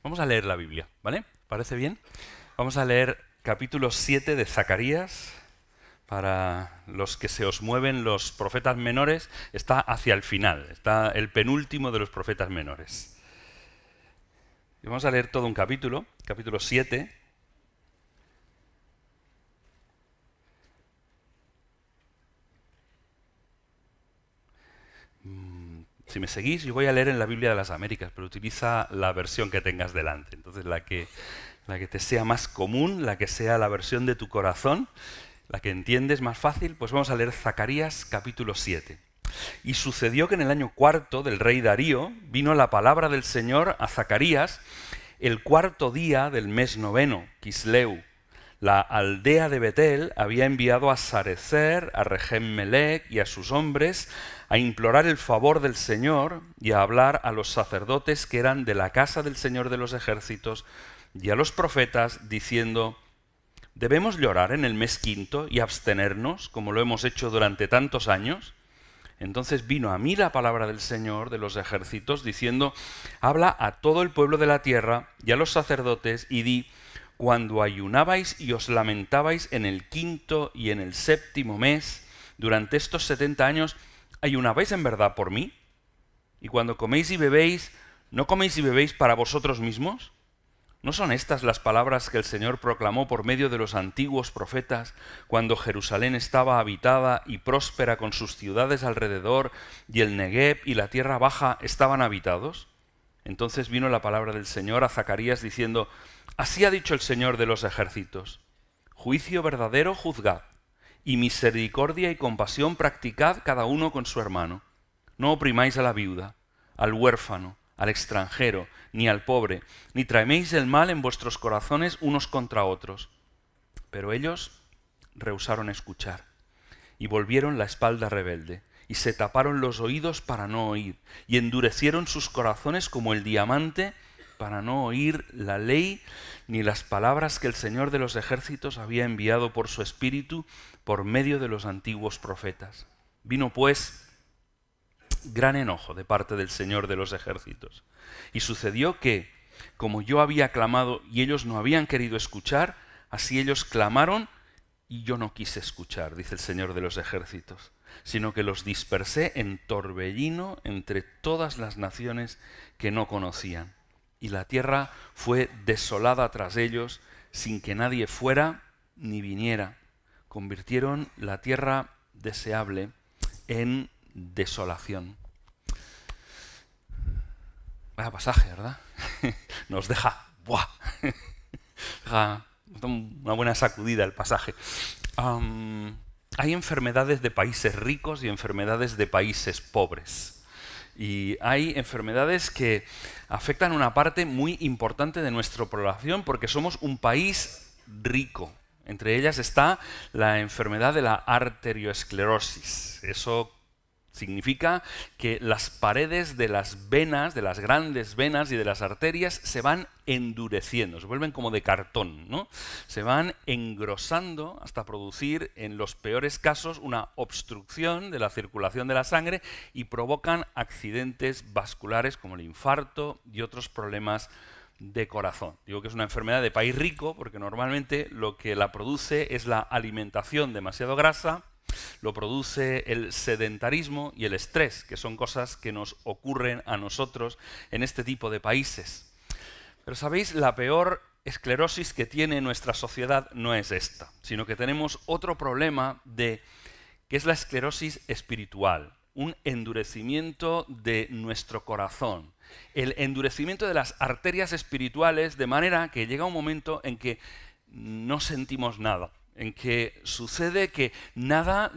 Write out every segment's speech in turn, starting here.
Vamos a leer la Biblia, ¿vale? ¿Parece bien? Vamos a leer capítulo 7 de Zacarías. Para los que se os mueven los profetas menores, está hacia el final, está el penúltimo de los profetas menores. Y vamos a leer todo un capítulo 7. Si me seguís, yo voy a leer en la Biblia de las Américas, pero utiliza la versión que tengas delante. Entonces, la que te sea más común, la que sea la versión de tu corazón, la que entiendes más fácil, pues vamos a leer Zacarías capítulo 7. Y sucedió que en el año cuarto del rey Darío vino la palabra del Señor a Zacarías el cuarto día del mes noveno, Quisleu. La aldea de Betel había enviado a Sarecer, a Regem-Melec y a sus hombres a implorar el favor del Señor y a hablar a los sacerdotes que eran de la casa del Señor de los ejércitos y a los profetas, diciendo: ¿debemos llorar en el mes quinto y abstenernos, como lo hemos hecho durante tantos años? Entonces vino a mí la palabra del Señor de los ejércitos, diciendo: habla a todo el pueblo de la tierra y a los sacerdotes, y di: cuando ayunabais y os lamentabais en el quinto y en el séptimo mes, durante estos 70 años, ¿ayunabais en verdad por mí? Y cuando coméis y bebéis, ¿no coméis y bebéis para vosotros mismos? ¿No son estas las palabras que el Señor proclamó por medio de los antiguos profetas, cuando Jerusalén estaba habitada y próspera con sus ciudades alrededor, y el Negueb y la tierra baja estaban habitados? Entonces vino la palabra del Señor a Zacarías diciendo: así ha dicho el Señor de los ejércitos: juicio verdadero juzgad, y misericordia y compasión practicad cada uno con su hermano. No oprimáis a la viuda, al huérfano, al extranjero, ni al pobre, ni traéis el mal en vuestros corazones unos contra otros. Pero ellos rehusaron escuchar, y volvieron la espalda rebelde, y se taparon los oídos para no oír, y endurecieron sus corazones como el diamante para no oír la ley ni las palabras que el Señor de los ejércitos había enviado por su espíritu por medio de los antiguos profetas. Vino pues gran enojo de parte del Señor de los ejércitos. Y sucedió que, como yo había clamado y ellos no habían querido escuchar, así ellos clamaron y yo no quise escuchar, dice el Señor de los ejércitos, sino que los dispersé en torbellino entre todas las naciones que no conocían. Y la tierra fue desolada tras ellos, sin que nadie fuera ni viniera. Convirtieron la tierra deseable en desolación. Vaya pasaje, ¿verdad? Nos deja, ¡buah! Deja una buena sacudida el pasaje. Hay enfermedades de países ricos y enfermedades de países pobres. Y hay enfermedades que afectan una parte muy importante de nuestra población porque somos un país rico. Entre ellas está la enfermedad de la arterioesclerosis. Eso significa que las paredes de las venas, de las grandes venas y de las arterias se van endureciendo, se vuelven como de cartón, ¿no? Se van engrosando hasta producir, en los peores casos, una obstrucción de la circulación de la sangre y provocan accidentes vasculares como el infarto y otros problemas de corazón. Digo que es una enfermedad de país rico porque normalmente lo que la produce es la alimentación demasiado grasa, lo produce el sedentarismo y el estrés, que son cosas que nos ocurren a nosotros en este tipo de países. Pero ¿sabéis? La peor esclerosis que tiene nuestra sociedad no es esta, sino que tenemos otro problema que es la esclerosis espiritual, un endurecimiento de nuestro corazón, el endurecimiento de las arterias espirituales, de manera que llega un momento en que no sentimos nada, en que sucede que nada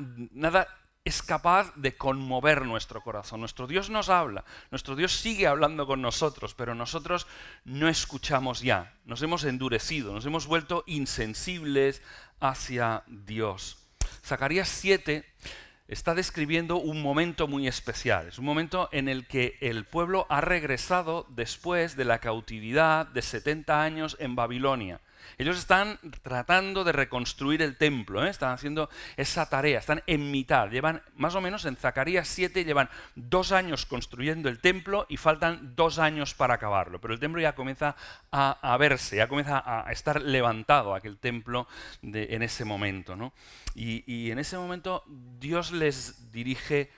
es capaz de conmover nuestro corazón. Nuestro Dios nos habla, nuestro Dios sigue hablando con nosotros, pero nosotros no escuchamos ya. Nos hemos endurecido, nos hemos vuelto insensibles hacia Dios. Zacarías 7 está describiendo un momento muy especial. Es un momento en el que el pueblo ha regresado después de la cautividad de 70 años en Babilonia. Ellos están tratando de reconstruir el templo, ¿eh? Están haciendo esa tarea, están en mitad. Llevan, más o menos, en Zacarías 7, llevan 2 años construyendo el templo y faltan 2 años para acabarlo. Pero el templo ya comienza a verse, ya comienza a estar levantado aquel templo en ese momento, ¿no? Y en ese momento Dios les dirige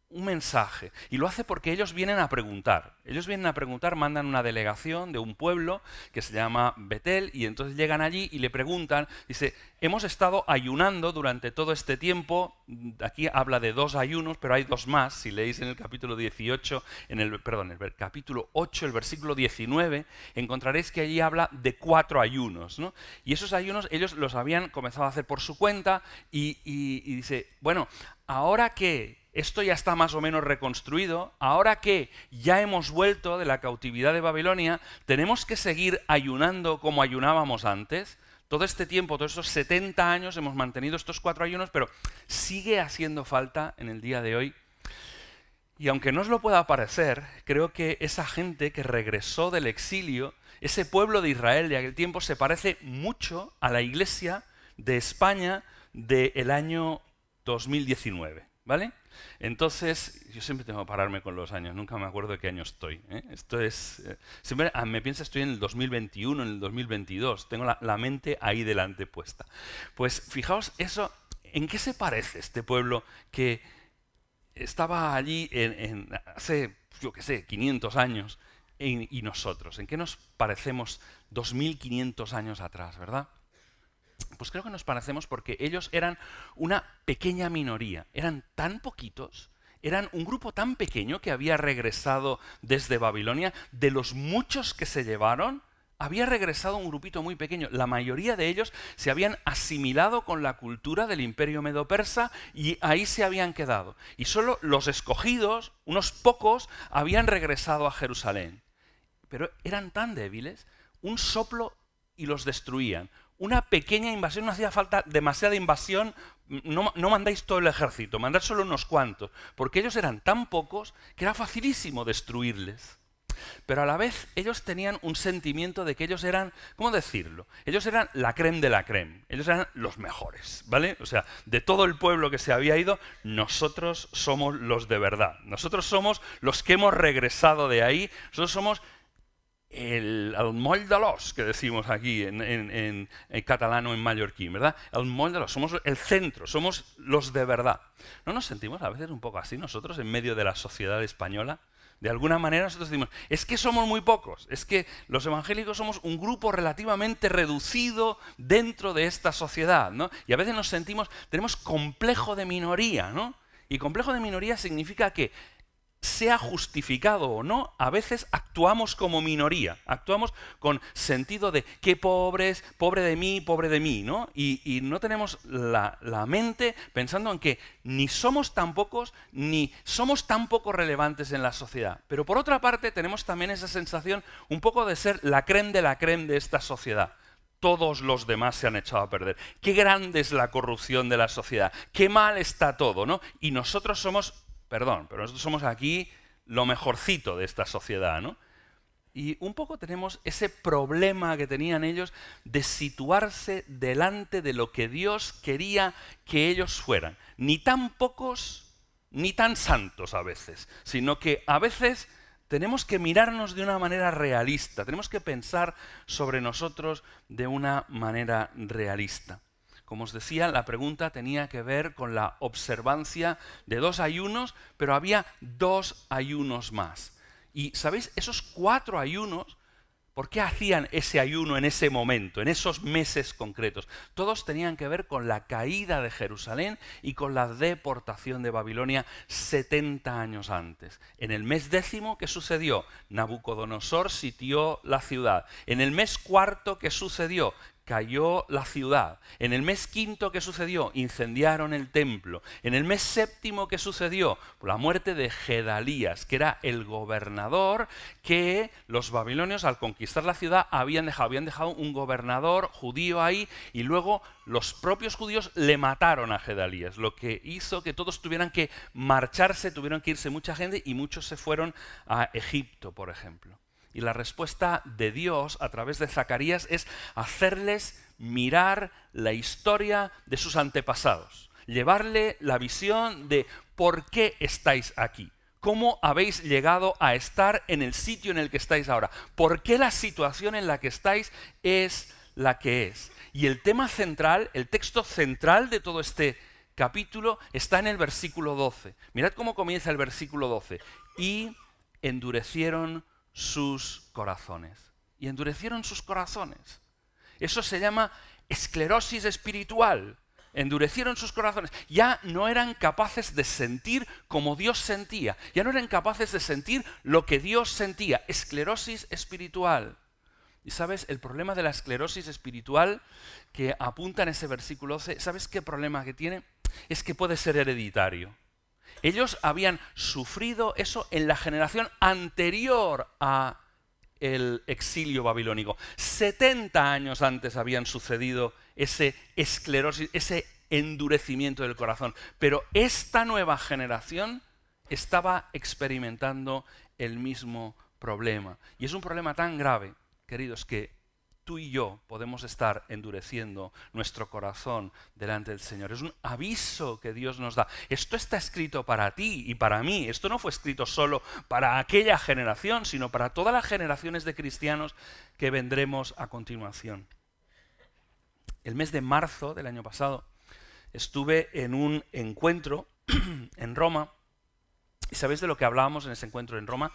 un mensaje, y lo hace porque ellos vienen a preguntar. Ellos vienen a preguntar, mandan una delegación de un pueblo que se llama Betel, y entonces llegan allí y le preguntan, dice, hemos estado ayunando durante todo este tiempo. Aquí habla de 2 ayunos, pero hay 2 más. Si leéis en el capítulo 18, el capítulo 8, el versículo 19, encontraréis que allí habla de 4 ayunos, ¿no? Y esos ayunos ellos los habían comenzado a hacer por su cuenta, y dice, bueno, ahora que esto ya está más o menos reconstruido, ahora que ya hemos vuelto de la cautividad de Babilonia, tenemos que seguir ayunando como ayunábamos antes. Todo este tiempo, todos estos 70 años hemos mantenido estos 4 ayunos, pero sigue haciendo falta en el día de hoy. Y aunque no os lo pueda parecer, creo que esa gente que regresó del exilio, ese pueblo de Israel de aquel tiempo, se parece mucho a la iglesia de España del año 2019, ¿vale? Entonces, yo siempre tengo que pararme con los años, nunca me acuerdo de qué año estoy, ¿eh? Esto es, siempre me piensa estoy en el 2021, en el 2022, tengo la mente ahí delante puesta. Pues fijaos eso, ¿en qué se parece este pueblo que estaba allí hace, yo qué sé, 500 años y nosotros? ¿En qué nos parecemos 2500 años atrás, verdad? Pues creo que nos parecemos porque ellos eran una pequeña minoría, eran tan poquitos, eran un grupo tan pequeño que había regresado desde Babilonia. De los muchos que se llevaron, había regresado un grupito muy pequeño. La mayoría de ellos se habían asimilado con la cultura del imperio medo-persa y ahí se habían quedado. Y solo los escogidos, unos pocos, habían regresado a Jerusalén. Pero eran tan débiles, un soplo y los destruían. Una pequeña invasión, no hacía falta demasiada invasión, no mandáis todo el ejército, mandad solo unos cuantos, porque ellos eran tan pocos que era facilísimo destruirles. Pero a la vez ellos tenían un sentimiento de que ellos eran, ¿cómo decirlo? Ellos eran la crème de la crème, ellos eran los mejores, ¿vale? O sea, de todo el pueblo que se había ido, nosotros somos los de verdad, nosotros somos los que hemos regresado de ahí, nosotros somos el moll de l'os, que decimos aquí en catalán o en mallorquín, ¿verdad? El moll de l'os, somos el centro, somos los de verdad. ¿No nos sentimos a veces un poco así nosotros en medio de la sociedad española? De alguna manera nosotros decimos, es que somos muy pocos, es que los evangélicos somos un grupo relativamente reducido dentro de esta sociedad, ¿no? Y a veces nos sentimos, tenemos complejo de minoría, ¿no? Y complejo de minoría significa que, sea justificado o no, a veces actuamos como minoría, actuamos con sentido de qué pobres, pobre de mí, ¿no? Y no tenemos la mente pensando en que ni somos tan pocos, ni somos tan poco relevantes en la sociedad. Pero por otra parte tenemos también esa sensación un poco de ser la crème de esta sociedad. Todos los demás se han echado a perder. Qué grande es la corrupción de la sociedad, qué mal está todo, ¿no? Y nosotros somos... Perdón, pero nosotros somos aquí lo mejorcito de esta sociedad, ¿no? Y un poco tenemos ese problema que tenían ellos de situarse delante de lo que Dios quería que ellos fueran. Ni tan pocos, ni tan santos a veces, sino que a veces tenemos que mirarnos de una manera realista, tenemos que pensar sobre nosotros de una manera realista. Como os decía, la pregunta tenía que ver con la observancia de 2 ayunos, pero había 2 ayunos más. Y, ¿sabéis? Esos 4 ayunos, ¿por qué hacían ese ayuno en ese momento, en esos meses concretos? Todos tenían que ver con la caída de Jerusalén y con la deportación de Babilonia 70 años antes. En el mes 10, ¿qué sucedió? Nabucodonosor sitió la ciudad. En el mes 4, ¿qué sucedió? Cayó la ciudad. En el mes 5, ¿qué sucedió? Incendiaron el templo. En el mes 7, ¿qué sucedió? La muerte de Gedalías, que era el gobernador que los babilonios al conquistar la ciudad habían dejado. Habían dejado un gobernador judío ahí y luego los propios judíos le mataron a Gedalías, lo que hizo que todos tuvieran que marcharse, tuvieron que irse mucha gente y muchos se fueron a Egipto, por ejemplo. Y la respuesta de Dios a través de Zacarías es hacerles mirar la historia de sus antepasados, llevarle la visión de por qué estáis aquí, cómo habéis llegado a estar en el sitio en el que estáis ahora, por qué la situación en la que estáis es la que es. Y el tema central, el texto central de todo este capítulo está en el versículo 12. Mirad cómo comienza el versículo 12. Y endurecieron sus corazones. Y endurecieron sus corazones. Eso se llama esclerosis espiritual. Endurecieron sus corazones. Ya no eran capaces de sentir como Dios sentía. Ya no eran capaces de sentir lo que Dios sentía. Esclerosis espiritual. Y sabes, el problema de la esclerosis espiritual que apunta en ese versículo 12, ¿sabes qué problema que tiene? Es que puede ser hereditario. Ellos habían sufrido eso en la generación anterior a el exilio babilónico. 70 años antes habían sucedido ese esclerosis, ese endurecimiento del corazón. Pero esta nueva generación estaba experimentando el mismo problema. Y es un problema tan grave, queridos, que tú y yo podemos estar endureciendo nuestro corazón delante del Señor. Es un aviso que Dios nos da. Esto está escrito para ti y para mí. Esto no fue escrito solo para aquella generación, sino para todas las generaciones de cristianos que vendremos a continuación. El mes de marzo del año pasado estuve en un encuentro en Roma. ¿Y sabéis de lo que hablábamos en ese encuentro en Roma?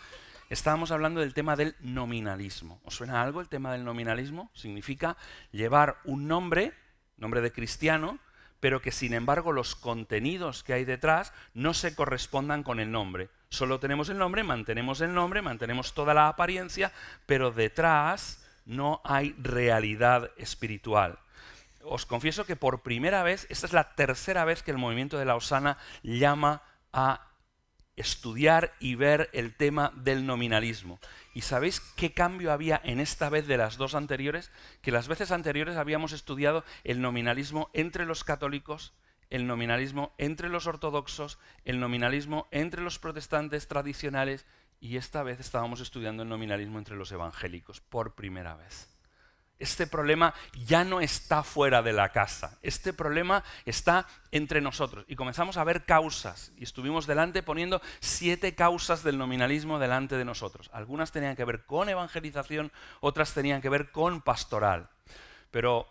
Estábamos hablando del tema del nominalismo. ¿Os suena algo el tema del nominalismo? Significa llevar un nombre de cristiano, pero que sin embargo los contenidos que hay detrás no se correspondan con el nombre. Solo tenemos el nombre, mantenemos toda la apariencia, pero detrás no hay realidad espiritual. Os confieso que por primera vez, esta es la tercera vez que el movimiento de la Hosana llama a estudiar y ver el tema del nominalismo. ¿Y sabéis qué cambio había en esta vez de las dos anteriores? Que las veces anteriores habíamos estudiado el nominalismo entre los católicos, el nominalismo entre los ortodoxos, el nominalismo entre los protestantes tradicionales, y esta vez estábamos estudiando el nominalismo entre los evangélicos, por primera vez. Este problema ya no está fuera de la casa, este problema está entre nosotros. Y comenzamos a ver causas, y estuvimos poniendo 7 causas del nominalismo delante de nosotros. Algunas tenían que ver con evangelización, otras tenían que ver con pastoral. Pero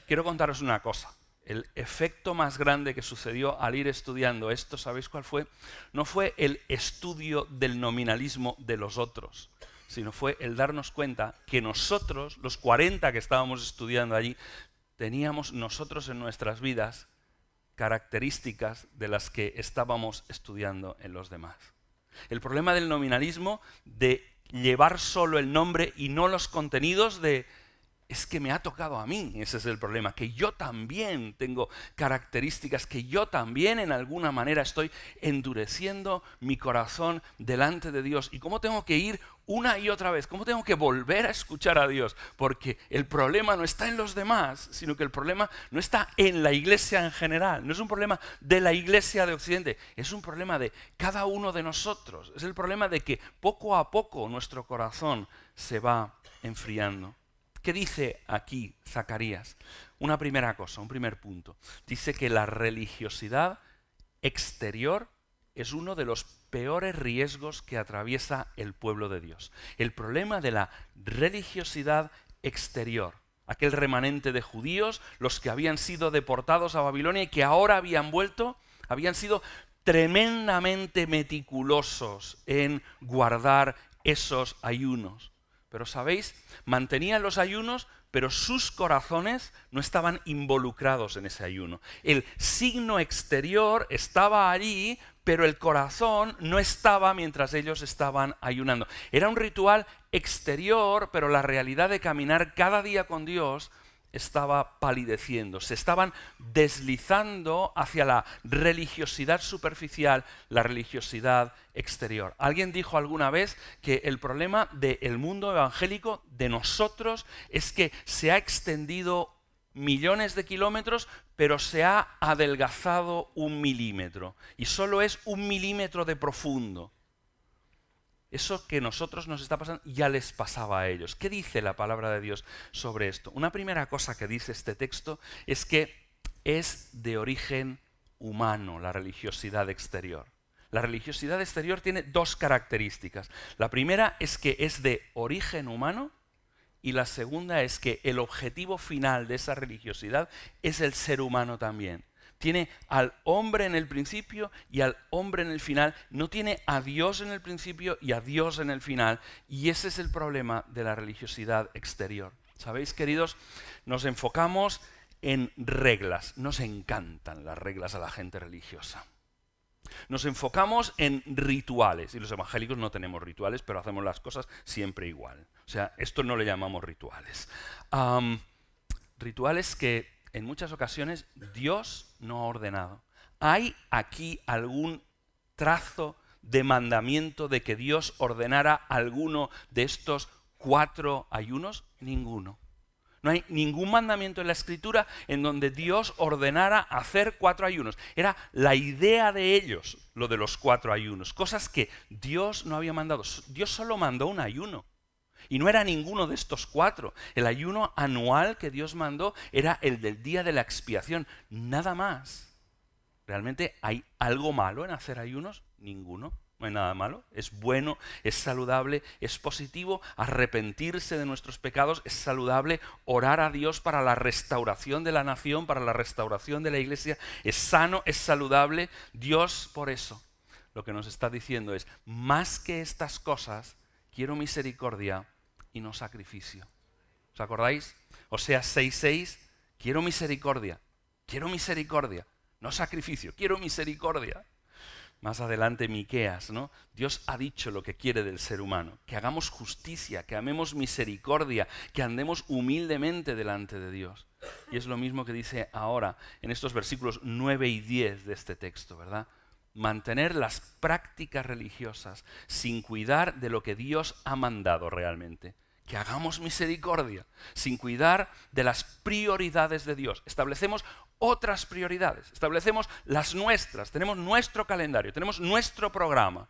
quiero contaros una cosa. El efecto más grande que sucedió al ir estudiando esto, ¿sabéis cuál fue? No fue el estudio del nominalismo de los otros, sino fue el darnos cuenta que nosotros, los 40 que estábamos estudiando allí, teníamos nosotros en nuestras vidas características de las que estábamos estudiando en los demás. El problema del nominalismo, de llevar solo el nombre y no los contenidos, es que me ha tocado a mí, ese es el problema, que yo también tengo características, que yo también en alguna manera estoy endureciendo mi corazón delante de Dios. ¿Y cómo tengo que ir una y otra vez? ¿Cómo tengo que volver a escuchar a Dios? Porque el problema no está en los demás, sino que el problema no está en la iglesia en general. No es un problema de la iglesia de Occidente, es un problema de cada uno de nosotros. Es el problema de que poco a poco nuestro corazón se va enfriando. ¿Qué dice aquí Zacarías? Una primera cosa, un primer punto. Dice que la religiosidad exterior es uno de los peores riesgos que atraviesa el pueblo de Dios. El problema de la religiosidad exterior. Aquel remanente de judíos, los que habían sido deportados a Babilonia y que ahora habían vuelto, habían sido tremendamente meticulosos en guardar esos ayunos. Pero ¿sabéis? Mantenían los ayunos, pero sus corazones no estaban involucrados en ese ayuno. El signo exterior estaba allí, pero el corazón no estaba mientras ellos estaban ayunando. Era un ritual exterior, pero la realidad de caminar cada día con Dios estaba palideciendo. Se estaban deslizando hacia la religiosidad superficial, la religiosidad exterior. Alguien dijo alguna vez que el problema del mundo evangélico, de nosotros, es que se ha extendido millones de kilómetros, pero se ha adelgazado 1 milímetro. Y solo es 1 milímetro de profundo. Eso que a nosotros nos está pasando ya les pasaba a ellos. ¿Qué dice la palabra de Dios sobre esto? Una primera cosa que dice este texto es que es de origen humano la religiosidad exterior. La religiosidad exterior tiene dos características. La primera es que es de origen humano y la segunda es que el objetivo final de esa religiosidad es el ser humano también. Tiene al hombre en el principio y al hombre en el final. No tiene a Dios en el principio y a Dios en el final. Y ese es el problema de la religiosidad exterior. ¿Sabéis, queridos? Nos enfocamos en reglas. Nos encantan las reglas a la gente religiosa. Nos enfocamos en rituales. Y los evangélicos no tenemos rituales, pero hacemos las cosas siempre igual. O sea, esto no le llamamos rituales. Rituales que en muchas ocasiones Dios no ha ordenado. ¿Hay aquí algún trazo de mandamiento de que Dios ordenara alguno de estos 4 ayunos? Ninguno. No hay ningún mandamiento en la Escritura en donde Dios ordenara hacer 4 ayunos. Era la idea de ellos, lo de los 4 ayunos. Cosas que Dios no había mandado. Dios solo mandó un ayuno. Y no era ninguno de estos 4. El ayuno anual que Dios mandó era el del día de la expiación. Nada más. ¿Realmente hay algo malo en hacer ayunos? Ninguno. No hay nada malo. Es bueno, es saludable, es positivo. Arrepentirse de nuestros pecados es saludable. Orar a Dios para la restauración de la nación, para la restauración de la iglesia, es sano, es saludable. Dios, por eso, lo que nos está diciendo es, más que estas cosas, quiero misericordia y no sacrificio. ¿Os acordáis? Oseas 6:6, quiero misericordia, no sacrificio, quiero misericordia. Más adelante Miqueas, ¿no? Dios ha dicho lo que quiere del ser humano, que hagamos justicia, que amemos misericordia, que andemos humildemente delante de Dios. Y es lo mismo que dice ahora en estos versículos 9 y 10 de este texto, ¿verdad? Mantener las prácticas religiosas sin cuidar de lo que Dios ha mandado realmente. Que hagamos misericordia sin cuidar de las prioridades de Dios. Establecemos otras prioridades, establecemos las nuestras, tenemos nuestro calendario, tenemos nuestro programa.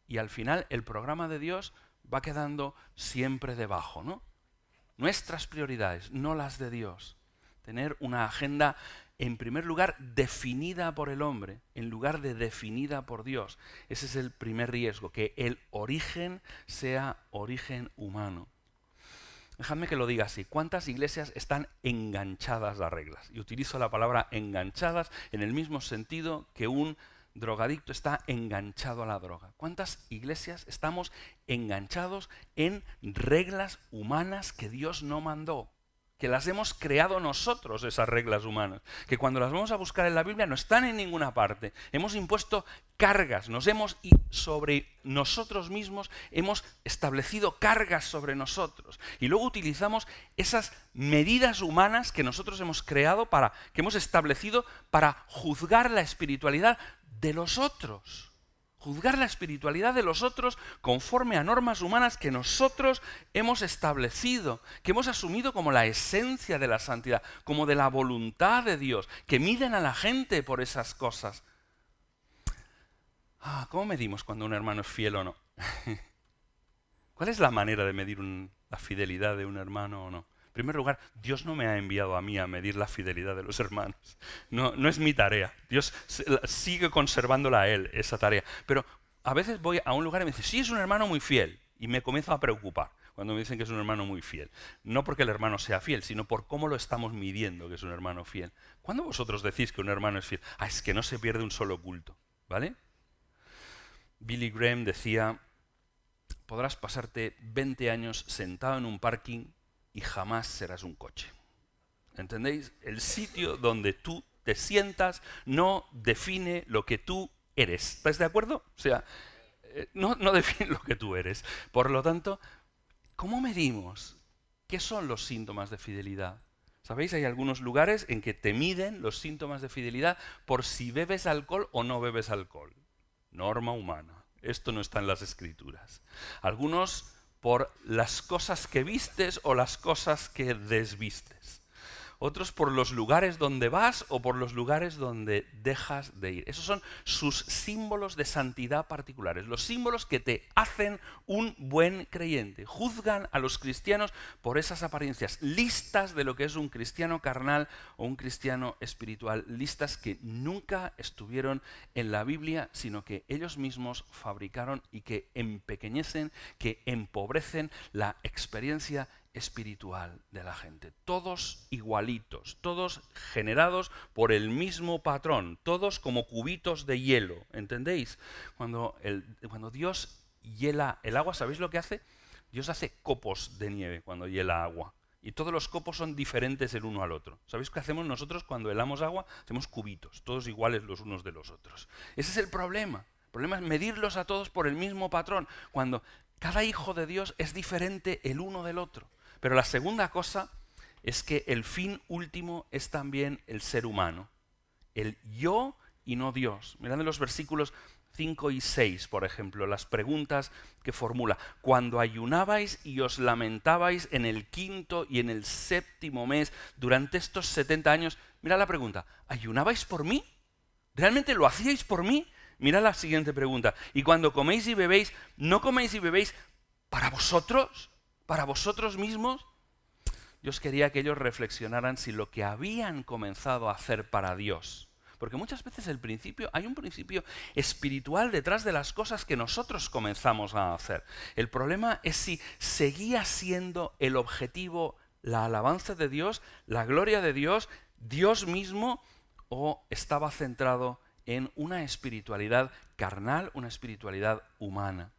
Y al final el programa de Dios va quedando siempre debajo, ¿no? Nuestras prioridades, no las de Dios. Tener una agenda, en primer lugar, definida por el hombre, en lugar de definida por Dios. Ese es el primer riesgo, que el origen sea origen humano. Dejadme que lo diga así. ¿Cuántas iglesias están enganchadas a reglas? Y utilizo la palabra enganchadas en el mismo sentido que un drogadicto está enganchado a la droga. ¿Cuántas iglesias estamos enganchados en reglas humanas que Dios no mandó? Que las hemos creado nosotros, esas reglas humanas, que cuando las vamos a buscar en la Biblia no están en ninguna parte. Hemos impuesto cargas, y sobre nosotros mismos hemos establecido cargas sobre nosotros. Y luego utilizamos esas medidas humanas que nosotros hemos creado, que hemos establecido para juzgar la espiritualidad de los otros. Juzgar la espiritualidad de los otros conforme a normas humanas que nosotros hemos establecido, que hemos asumido como la esencia de la santidad, como de la voluntad de Dios, que miden a la gente por esas cosas. ¿Cómo medimos cuando un hermano es fiel o no? ¿Cuál es la manera de medir la fidelidad de un hermano o no? En primer lugar, Dios no me ha enviado a mí a medir la fidelidad de los hermanos. No es mi tarea. Dios sigue conservándola a Él, esa tarea. Pero a veces voy a un lugar y me dicen, sí, es un hermano muy fiel. Y me comienzo a preocupar cuando me dicen que es un hermano muy fiel. No porque el hermano sea fiel, sino por cómo lo estamos midiendo que es un hermano fiel. ¿Cuándo vosotros decís que un hermano es fiel? Es que no se pierde un solo culto, ¿vale? Billy Graham decía, podrás pasarte 20 años sentado en un parking y jamás serás un coche. ¿Entendéis? El sitio donde tú te sientas no define lo que tú eres. ¿Estás de acuerdo? O sea, no define lo que tú eres. Por lo tanto, ¿cómo medimos? ¿Qué son los síntomas de fidelidad? ¿Sabéis? Hay algunos lugares en que te miden los síntomas de fidelidad por si bebes alcohol o no bebes alcohol. Norma humana. Esto no está en las Escrituras. Algunos por las cosas que vistes o las cosas que desvistes. otros por los lugares donde vas o por los lugares donde dejas de ir. Esos son sus símbolos de santidad particulares, los símbolos que te hacen un buen creyente. Juzgan a los cristianos por esas apariencias, listas de lo que es un cristiano carnal o un cristiano espiritual, listas que nunca estuvieron en la Biblia, sino que ellos mismos fabricaron y que empequeñecen, que empobrecen la experiencia espiritual de la gente. Todos igualitos, todos generados por el mismo patrón, todos como cubitos de hielo, ¿entendéis? Cuando Dios hiela el agua, ¿sabéis lo que hace? Dios hace copos de nieve cuando hiela agua. Y todos los copos son diferentes el uno al otro. ¿Sabéis qué hacemos nosotros cuando helamos agua? Hacemos cubitos, todos iguales los unos de los otros. Ese es el problema. El problema es medirlos a todos por el mismo patrón, cuando cada hijo de Dios es diferente el uno del otro. Pero la segunda cosa es que el fin último es también el ser humano. El yo y no Dios. Mirad en los versículos 5 y 6, por ejemplo, las preguntas que formula. Cuando ayunabais y os lamentabais en el 5º y en el 7º mes, durante estos 70 años, mirad la pregunta, ¿ayunabais por mí? ¿Realmente lo hacíais por mí? Mirad la siguiente pregunta. Y cuando coméis y bebéis, ¿no coméis y bebéis para vosotros? ¿Para vosotros mismos? Dios quería que ellos reflexionaran si lo que habían comenzado a hacer para Dios, porque muchas veces hay un principio espiritual detrás de las cosas que nosotros comenzamos a hacer. El problema es si seguía siendo el objetivo la alabanza de Dios, la gloria de Dios, Dios mismo, o estaba centrado en una espiritualidad carnal, una espiritualidad humana.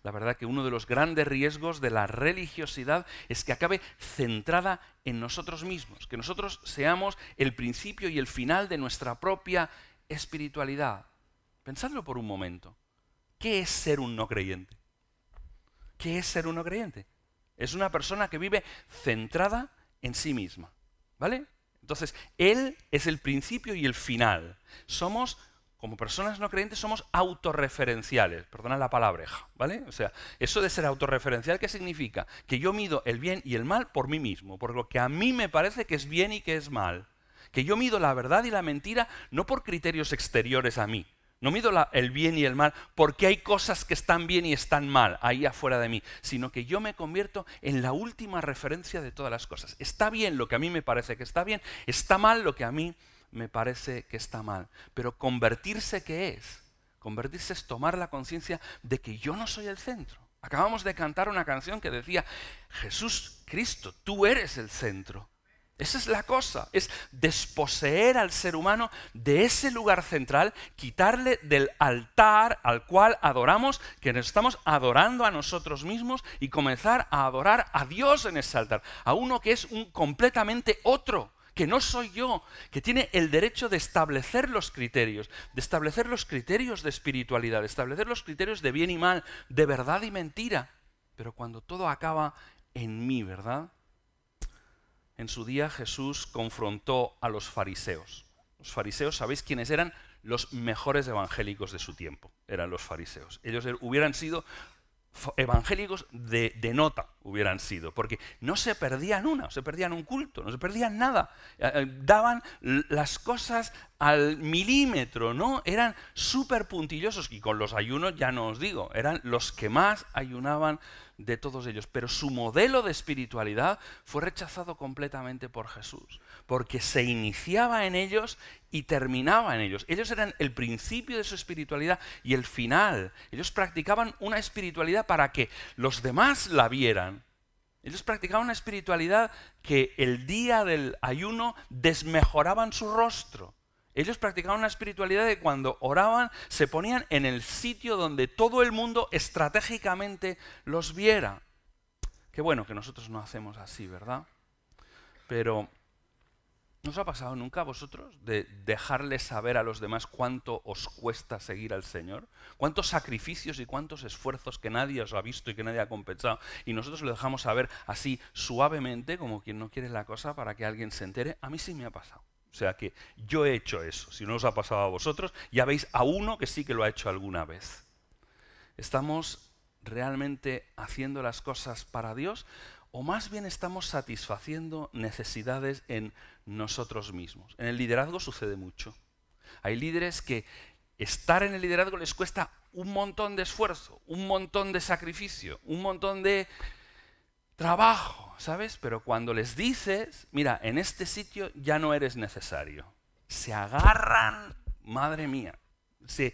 La verdad que uno de los grandes riesgos de la religiosidad es que acabe centrada en nosotros mismos, que nosotros seamos el principio y el final de nuestra propia espiritualidad. Pensadlo por un momento. ¿Qué es ser un no creyente? ¿Qué es ser un no creyente? Es una persona que vive centrada en sí misma, ¿vale? Entonces, Él es el principio y el final. Como personas no creyentes somos autorreferenciales, perdona la palabreja, ¿vale? O sea, eso de ser autorreferencial, ¿qué significa? Que yo mido el bien y el mal por mí mismo, por lo que a mí me parece que es bien y que es mal. Que yo mido la verdad y la mentira no por criterios exteriores a mí. No mido el bien y el mal porque hay cosas que están bien y están mal ahí afuera de mí, sino que yo me convierto en la última referencia de todas las cosas. Está bien lo que a mí me parece que está bien, está mal lo que a mí me parece que está mal. Pero convertirse, ¿qué es? Convertirse es tomar la conciencia de que yo no soy el centro. Acabamos de cantar una canción que decía, Jesús Cristo, tú eres el centro. Esa es la cosa, es desposeer al ser humano de ese lugar central, quitarle del altar al cual adoramos, que nos estamos adorando a nosotros mismos, y comenzar a adorar a Dios en ese altar, a uno que es un completamente otro, que no soy yo, que tiene el derecho de establecer los criterios, de espiritualidad, de establecer los criterios de bien y mal, de verdad y mentira. Pero cuando todo acaba en mí, ¿verdad? En su día Jesús confrontó a los fariseos. Los fariseos, ¿sabéis quiénes eran? Los mejores evangélicos de su tiempo, eran los fariseos. Ellos hubieran sido evangélicos de nota, hubieran sido, porque no se perdían no se perdían un culto, no se perdían nada. Daban las cosas al milímetro, ¿no? Eran súper puntillosos, y con los ayunos ya no os digo, eran los que más ayunaban de todos ellos. Pero su modelo de espiritualidad fue rechazado completamente por Jesús, porque se iniciaba en ellos y terminaba en ellos. Ellos eran el principio de su espiritualidad y el final. Ellos practicaban una espiritualidad para que los demás la vieran. Ellos practicaban una espiritualidad que el día del ayuno desmejoraban su rostro. Ellos practicaban una espiritualidad de cuando oraban se ponían en el sitio donde todo el mundo estratégicamente los viera. Qué bueno que nosotros no hacemos así, ¿verdad? Pero ¿no os ha pasado nunca a vosotros de dejarles saber a los demás cuánto os cuesta seguir al Señor? ¿Cuántos sacrificios y cuántos esfuerzos que nadie os ha visto y que nadie ha compensado? Y nosotros lo dejamos saber así suavemente, como quien no quiere la cosa, para que alguien se entere. A mí sí me ha pasado. O sea que yo he hecho eso. Si no os ha pasado a vosotros, ya veis a uno que sí que lo ha hecho alguna vez. ¿Estamos realmente haciendo las cosas para Dios o más bien estamos satisfaciendo necesidades en nosotros mismos. En el liderazgo sucede mucho. Hay líderes que estar en el liderazgo les cuesta un montón de esfuerzo, un montón de sacrificio, un montón de trabajo, ¿sabes? Pero cuando les dices, mira, en este sitio ya no eres necesario, se agarran, madre mía, se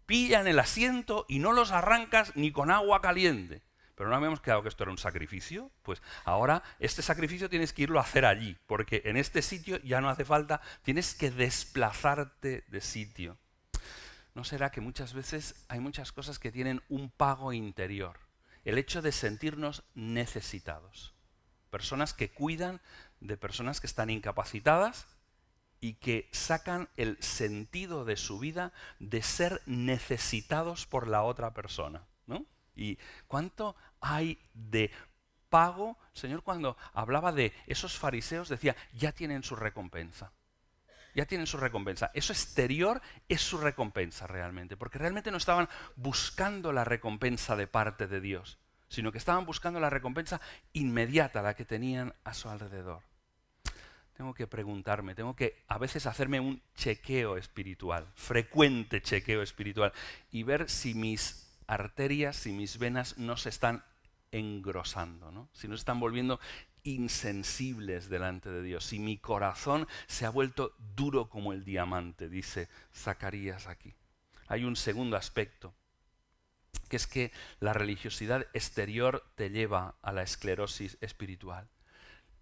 pillan el asiento y no los arrancas ni con agua caliente. Pero no habíamos quedado que esto era un sacrificio. Pues ahora este sacrificio tienes que irlo a hacer allí, porque en este sitio ya no hace falta, tienes que desplazarte de sitio. ¿No será que muchas veces hay muchas cosas que tienen un pago interior? El hecho de sentirnos necesitados. Personas que cuidan de personas que están incapacitadas y que sacan el sentido de su vida de ser necesitados por la otra persona, ¿no? ¿Y cuánto hay de pago? El Señor, cuando hablaba de esos fariseos, decía, ya tienen su recompensa. Ya tienen su recompensa. Eso exterior es su recompensa realmente, porque realmente no estaban buscando la recompensa de parte de Dios, sino que estaban buscando la recompensa inmediata, la que tenían a su alrededor. Tengo que preguntarme, tengo que a veces hacerme un chequeo espiritual, frecuente chequeo espiritual, y ver si mis arterias, si mis venas no se están engrosando, ¿no? Si no se están volviendo insensibles delante de Dios, si mi corazón se ha vuelto duro como el diamante, dice Zacarías aquí. Hay un segundo aspecto, que es que la religiosidad exterior te lleva a la esclerosis espiritual.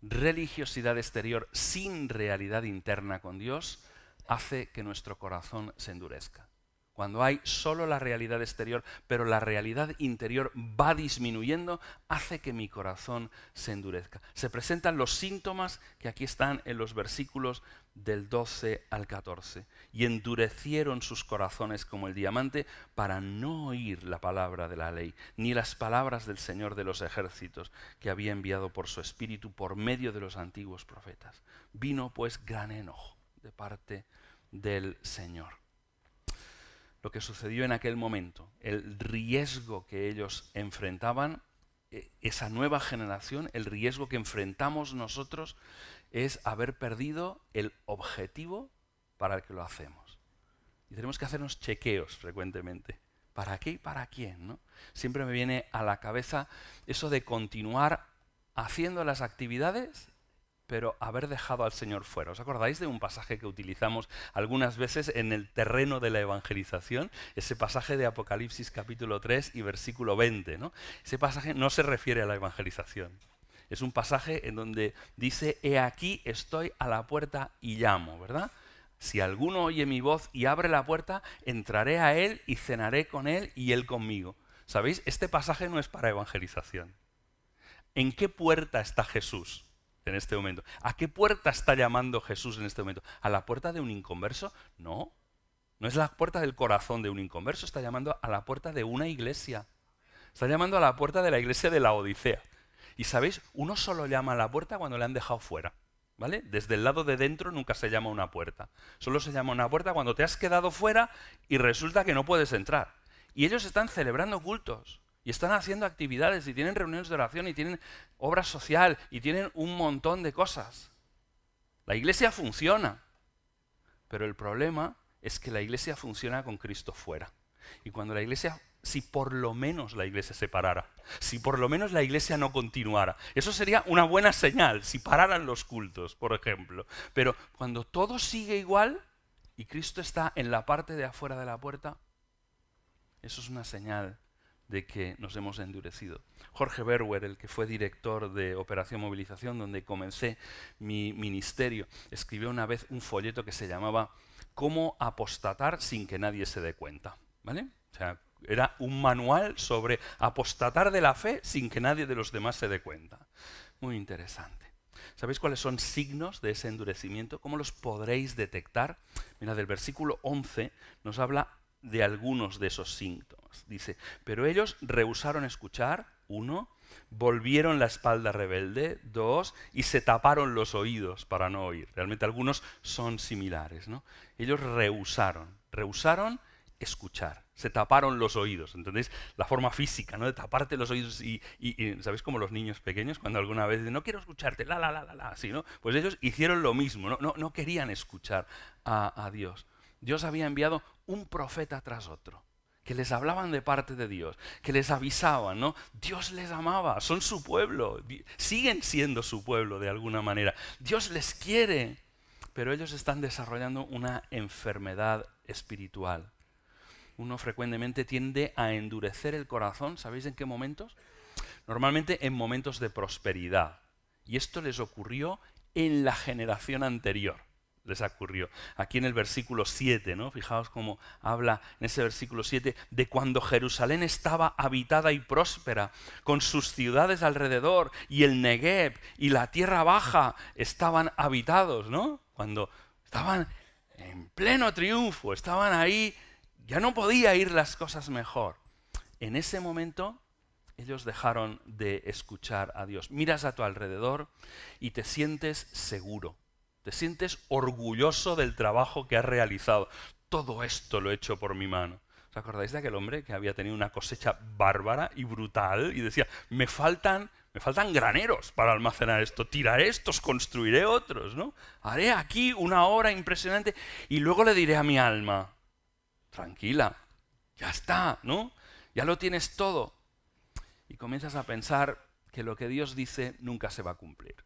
Religiosidad exterior sin realidad interna con Dios hace que nuestro corazón se endurezca. Cuando hay solo la realidad exterior, pero la realidad interior va disminuyendo, hace que mi corazón se endurezca. Se presentan los síntomas que aquí están en los versículos del 12 al 14. Y endurecieron sus corazones como el diamante para no oír la palabra de la ley, ni las palabras del Señor de los ejércitos, que había enviado por su espíritu por medio de los antiguos profetas. Vino pues gran enojo de parte del Señor. Lo que sucedió en aquel momento, el riesgo que ellos enfrentaban, esa nueva generación, el riesgo que enfrentamos nosotros es haber perdido el objetivo para el que lo hacemos. Y tenemos que hacernos chequeos frecuentemente. ¿Para qué y para quién, no? Siempre me viene a la cabeza eso de continuar haciendo las actividades, pero haber dejado al Señor fuera. ¿Os acordáis de un pasaje que utilizamos algunas veces en el terreno de la evangelización? Ese pasaje de Apocalipsis capítulo 3 y versículo 20, ¿no? Ese pasaje no se refiere a la evangelización. Es un pasaje en donde dice, he aquí estoy a la puerta y llamo, ¿verdad? Si alguno oye mi voz y abre la puerta, entraré a él y cenaré con él y él conmigo. ¿Sabéis? Este pasaje no es para evangelización. ¿En qué puerta está Jesús en este momento? ¿A qué puerta está llamando Jesús en este momento? ¿A la puerta de un inconverso? No. No es la puerta del corazón de un inconverso, está llamando a la puerta de una iglesia. Está llamando a la puerta de la iglesia de la Odisea. Y sabéis, uno solo llama a la puerta cuando le han dejado fuera, ¿vale? Desde el lado de dentro nunca se llama una puerta. Solo se llama una puerta cuando te has quedado fuera y resulta que no puedes entrar. Y ellos están celebrando cultos. Y están haciendo actividades y tienen reuniones de oración y tienen obra social y tienen un montón de cosas. La iglesia funciona, pero el problema es que la iglesia funciona con Cristo fuera. Y cuando la iglesia, si por lo menos la iglesia se parara, si por lo menos la iglesia no continuara, eso sería una buena señal, si pararan los cultos, por ejemplo. Pero cuando todo sigue igual y Cristo está en la parte de afuera de la puerta, eso es una señal de que nos hemos endurecido. Jorge Berwer, el que fue director de Operación Movilización, donde comencé mi ministerio, escribió una vez un folleto que se llamaba Cómo apostatar sin que nadie se dé cuenta, ¿vale? O sea, era un manual sobre apostatar de la fe sin que nadie de los demás se dé cuenta. Muy interesante. ¿Sabéis cuáles son signos de ese endurecimiento? ¿Cómo los podréis detectar? Mira, del versículo 11 nos habla de algunos de esos síntomas. Dice, pero ellos rehusaron escuchar, 1, volvieron la espalda rebelde, 2, y se taparon los oídos para no oír. Realmente algunos son similares, ¿no? Ellos rehusaron escuchar. Se taparon los oídos, ¿entendéis? La forma física, ¿no? De taparte los oídos y ¿sabéis como los niños pequeños cuando alguna vez dicen, no quiero escucharte, así, ¿no? Pues ellos hicieron lo mismo, no querían escuchar a Dios. Dios había enviado un profeta tras otro, que les hablaban de parte de Dios, que les avisaban, ¿no? Dios les amaba, son su pueblo, siguen siendo su pueblo de alguna manera. Dios les quiere, pero ellos están desarrollando una enfermedad espiritual. Uno frecuentemente tiende a endurecer el corazón, ¿sabéis en qué momentos? Normalmente en momentos de prosperidad. Y esto les ocurrió en la generación anterior. Les ocurrió. Aquí en el versículo 7, ¿no? Fijaos cómo habla en ese versículo 7 de cuando Jerusalén estaba habitada y próspera, con sus ciudades alrededor, y el Negueb y la tierra baja estaban habitados, ¿no? Cuando estaban en pleno triunfo, estaban ahí, ya no podía ir las cosas mejor. En ese momento ellos dejaron de escuchar a Dios. Miras a tu alrededor y te sientes seguro. Te sientes orgulloso del trabajo que has realizado. Todo esto lo he hecho por mi mano. ¿Os acordáis de aquel hombre que había tenido una cosecha bárbara y brutal y decía, me faltan graneros para almacenar esto, tiraré estos, construiré otros, ¿no? Haré aquí una obra impresionante y luego le diré a mi alma, tranquila, ya está, ¿no? Ya lo tienes todo. Y comienzas a pensar que lo que Dios dice nunca se va a cumplir.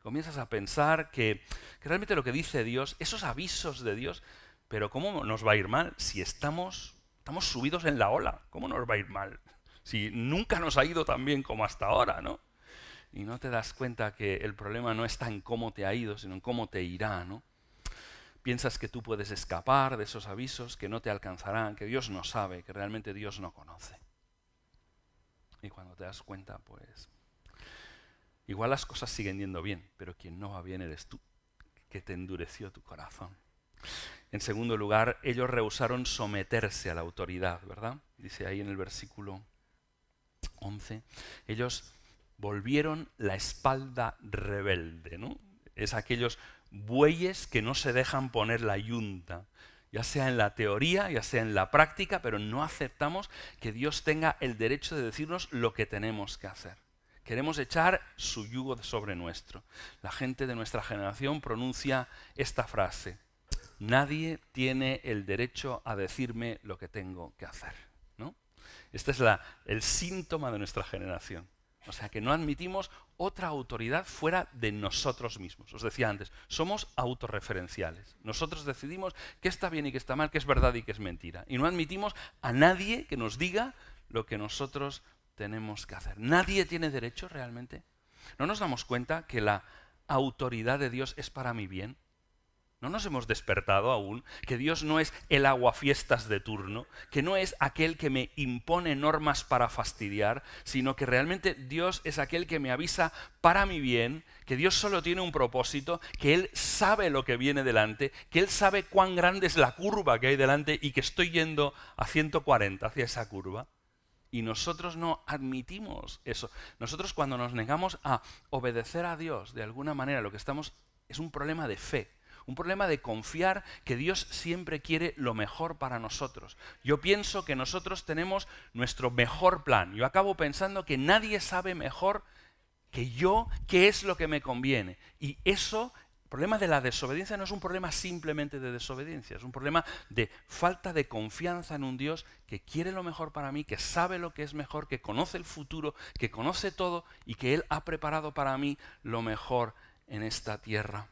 Comienzas a pensar que realmente lo que dice Dios, esos avisos de Dios, pero ¿cómo nos va a ir mal si estamos subidos en la ola? ¿Cómo nos va a ir mal? Si nunca nos ha ido tan bien como hasta ahora, ¿no? Y no te das cuenta que el problema no está en cómo te ha ido, sino en cómo te irá, ¿no? Piensas que tú puedes escapar de esos avisos, que no te alcanzarán, que Dios no sabe, que realmente Dios no conoce. Y cuando te das cuenta, pues igual las cosas siguen yendo bien, pero quien no va bien eres tú, que te endureció tu corazón. En segundo lugar, ellos rehusaron someterse a la autoridad, ¿verdad? Dice ahí en el versículo 11, ellos volvieron la espalda rebelde, ¿no? Es aquellos bueyes que no se dejan poner la yunta, ya sea en la teoría, ya sea en la práctica, pero no aceptamos que Dios tenga el derecho de decirnos lo que tenemos que hacer. Queremos echar su yugo sobre nuestro. La gente de nuestra generación pronuncia esta frase: nadie tiene el derecho a decirme lo que tengo que hacer, ¿no? Este es el síntoma de nuestra generación. O sea, que no admitimos otra autoridad fuera de nosotros mismos. Os decía antes, somos autorreferenciales. Nosotros decidimos qué está bien y qué está mal, qué es verdad y qué es mentira. Y no admitimos a nadie que nos diga lo que nosotros tenemos que hacer. Nadie tiene derecho realmente. ¿No nos damos cuenta que la autoridad de Dios es para mi bien? ¿No nos hemos despertado aún? Que Dios no es el aguafiestas de turno, que no es aquel que me impone normas para fastidiar, sino que realmente Dios es aquel que me avisa para mi bien, que Dios solo tiene un propósito, que Él sabe lo que viene delante, que Él sabe cuán grande es la curva que hay delante y que estoy yendo a 140 hacia esa curva. Y nosotros no admitimos eso. Nosotros cuando nos negamos a obedecer a Dios de alguna manera, lo que estamos es un problema de fe. Un problema de confiar que Dios siempre quiere lo mejor para nosotros. Yo pienso que nosotros tenemos nuestro mejor plan. Yo acabo pensando que nadie sabe mejor que yo qué es lo que me conviene. Y eso, el problema de la desobediencia no es un problema simplemente de desobediencia, es un problema de falta de confianza en un Dios que quiere lo mejor para mí, que sabe lo que es mejor, que conoce el futuro, que conoce todo y que Él ha preparado para mí lo mejor en esta tierra.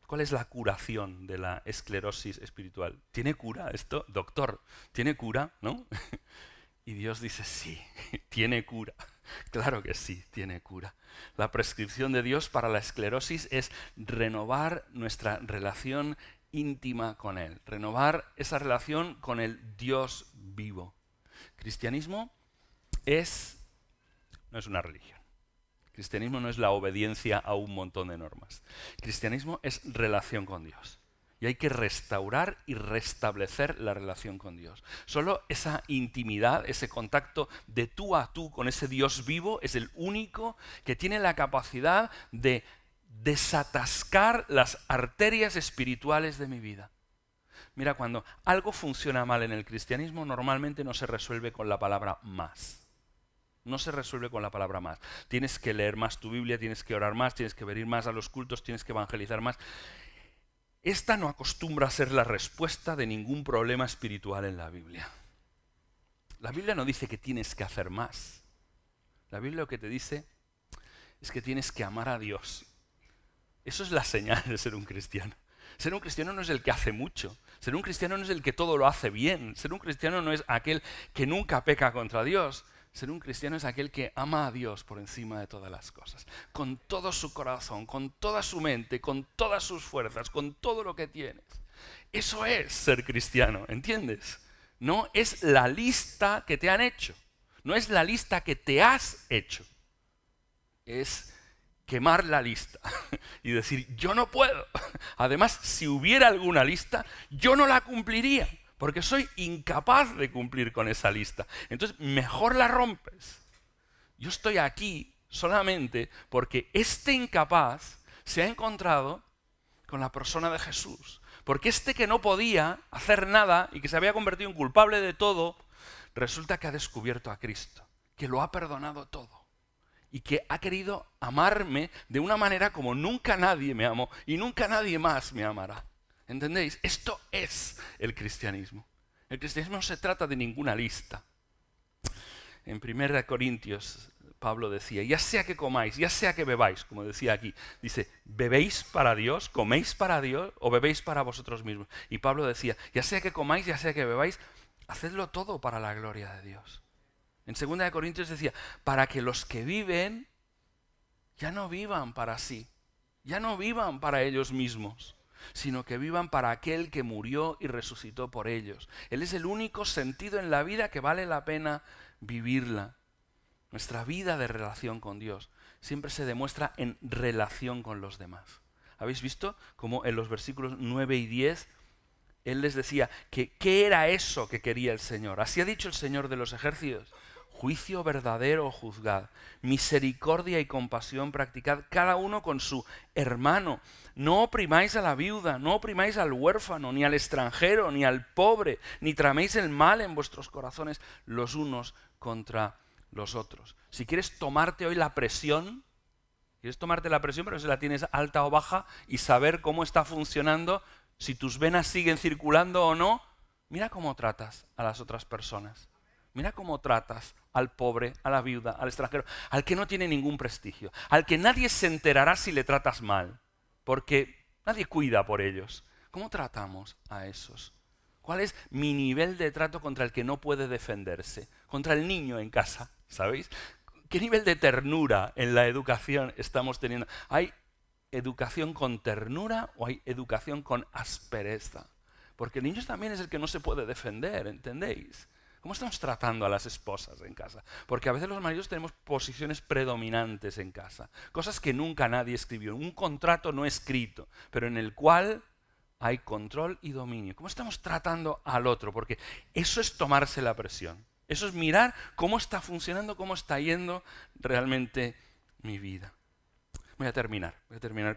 ¿Cuál es la curación de la esclerosis espiritual? ¿Tiene cura esto? Doctor, ¿tiene cura? ¿No? Y Dios dice, sí, tiene cura. Claro que sí, tiene cura. La prescripción de Dios para la esclerosis es renovar nuestra relación íntima con Él, renovar esa relación con el Dios vivo. Cristianismo no es una religión. Cristianismo no es la obediencia a un montón de normas. Cristianismo es relación con Dios. Y hay que restaurar y restablecer la relación con Dios. Solo esa intimidad, ese contacto de tú a tú con ese Dios vivo es el único que tiene la capacidad de desatascar las arterias espirituales de mi vida. Mira, cuando algo funciona mal en el cristianismo, normalmente no se resuelve con la palabra más. No se resuelve con la palabra más. Tienes que leer más tu Biblia, tienes que orar más, tienes que venir más a los cultos, tienes que evangelizar más. Esta no acostumbra a ser la respuesta de ningún problema espiritual en la Biblia. La Biblia no dice que tienes que hacer más. La Biblia lo que te dice es que tienes que amar a Dios. Eso es la señal de ser un cristiano. Ser un cristiano no es el que hace mucho. Ser un cristiano no es el que todo lo hace bien. Ser un cristiano no es aquel que nunca peca contra Dios. Ser un cristiano es aquel que ama a Dios por encima de todas las cosas. Con todo su corazón, con toda su mente, con todas sus fuerzas, con todo lo que tienes. Eso es ser cristiano, ¿entiendes? No es la lista que te han hecho. No es la lista que te has hecho. Es quemar la lista y decir, yo no puedo. Además, si hubiera alguna lista, yo no la cumpliría, porque soy incapaz de cumplir con esa lista. Entonces, mejor la rompes. Yo estoy aquí solamente porque este incapaz se ha encontrado con la persona de Jesús. Porque este que no podía hacer nada y que se había convertido en culpable de todo, resulta que ha descubierto a Cristo, que lo ha perdonado todo. Y que ha querido amarme de una manera como nunca nadie me amó y nunca nadie más me amará. ¿Entendéis? Esto es el cristianismo. El cristianismo no se trata de ninguna lista. En 1 Corintios, Pablo decía, ya sea que comáis, ya sea que bebáis, como decía aquí, dice, ¿bebéis para Dios, coméis para Dios o bebéis para vosotros mismos? Y Pablo decía, ya sea que comáis, ya sea que bebáis, hacedlo todo para la gloria de Dios. En 2 Corintios decía, para que los que viven ya no vivan para sí, ya no vivan para ellos mismos, sino que vivan para aquel que murió y resucitó por ellos. Él es el único sentido en la vida que vale la pena vivirla. Nuestra vida de relación con Dios siempre se demuestra en relación con los demás. ¿Habéis visto cómo en los versículos 9 y 10 Él les decía que qué era eso que quería el Señor? Así ha dicho el Señor de los ejércitos. Juicio verdadero juzgad, misericordia y compasión practicad cada uno con su hermano. No oprimáis a la viuda, no oprimáis al huérfano, ni al extranjero, ni al pobre, ni traméis el mal en vuestros corazones los unos contra los otros. Si quieres tomarte hoy la presión, quieres tomarte la presión, pero si la tienes alta o baja, y saber cómo está funcionando, si tus venas siguen circulando o no, mira cómo tratas a las otras personas. Mira cómo tratas al pobre, a la viuda, al extranjero, al que no tiene ningún prestigio, al que nadie se enterará si le tratas mal, porque nadie cuida por ellos. ¿Cómo tratamos a esos? ¿Cuál es mi nivel de trato contra el que no puede defenderse? Contra el niño en casa, ¿sabéis? ¿Qué nivel de ternura en la educación estamos teniendo? ¿Hay educación con ternura o hay educación con aspereza? Porque el niño también es el que no se puede defender, ¿entendéis? ¿Cómo estamos tratando a las esposas en casa? Porque a veces los maridos tenemos posiciones predominantes en casa, cosas que nunca nadie escribió, un contrato no escrito, pero en el cual hay control y dominio. ¿Cómo estamos tratando al otro? Porque eso es tomarse la presión, eso es mirar cómo está funcionando, cómo está yendo realmente mi vida. Voy a terminar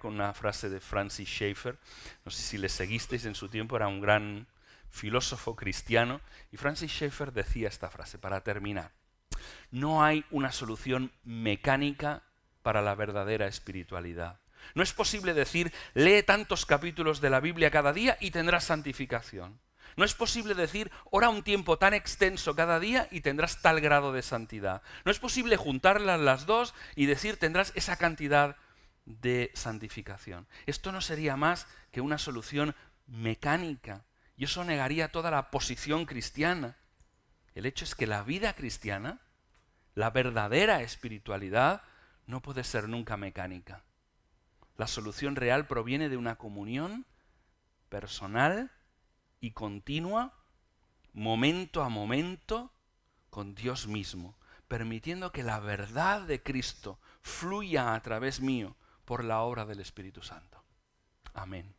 con una frase de Francis Schaeffer. No sé si le seguisteis en su tiempo, era un gran filósofo cristiano, y Francis Schaeffer decía esta frase, para terminar: no hay una solución mecánica para la verdadera espiritualidad. No es posible decir, lee tantos capítulos de la Biblia cada día y tendrás santificación. No es posible decir, ora un tiempo tan extenso cada día y tendrás tal grado de santidad. No es posible juntarlas las dos y decir, tendrás esa cantidad de santificación. Esto no sería más que una solución mecánica. Y eso negaría toda la posición cristiana. El hecho es que la vida cristiana, la verdadera espiritualidad, no puede ser nunca mecánica. La solución real proviene de una comunión personal y continua, momento a momento, con Dios mismo, permitiendo que la verdad de Cristo fluya a través mío por la obra del Espíritu Santo. Amén.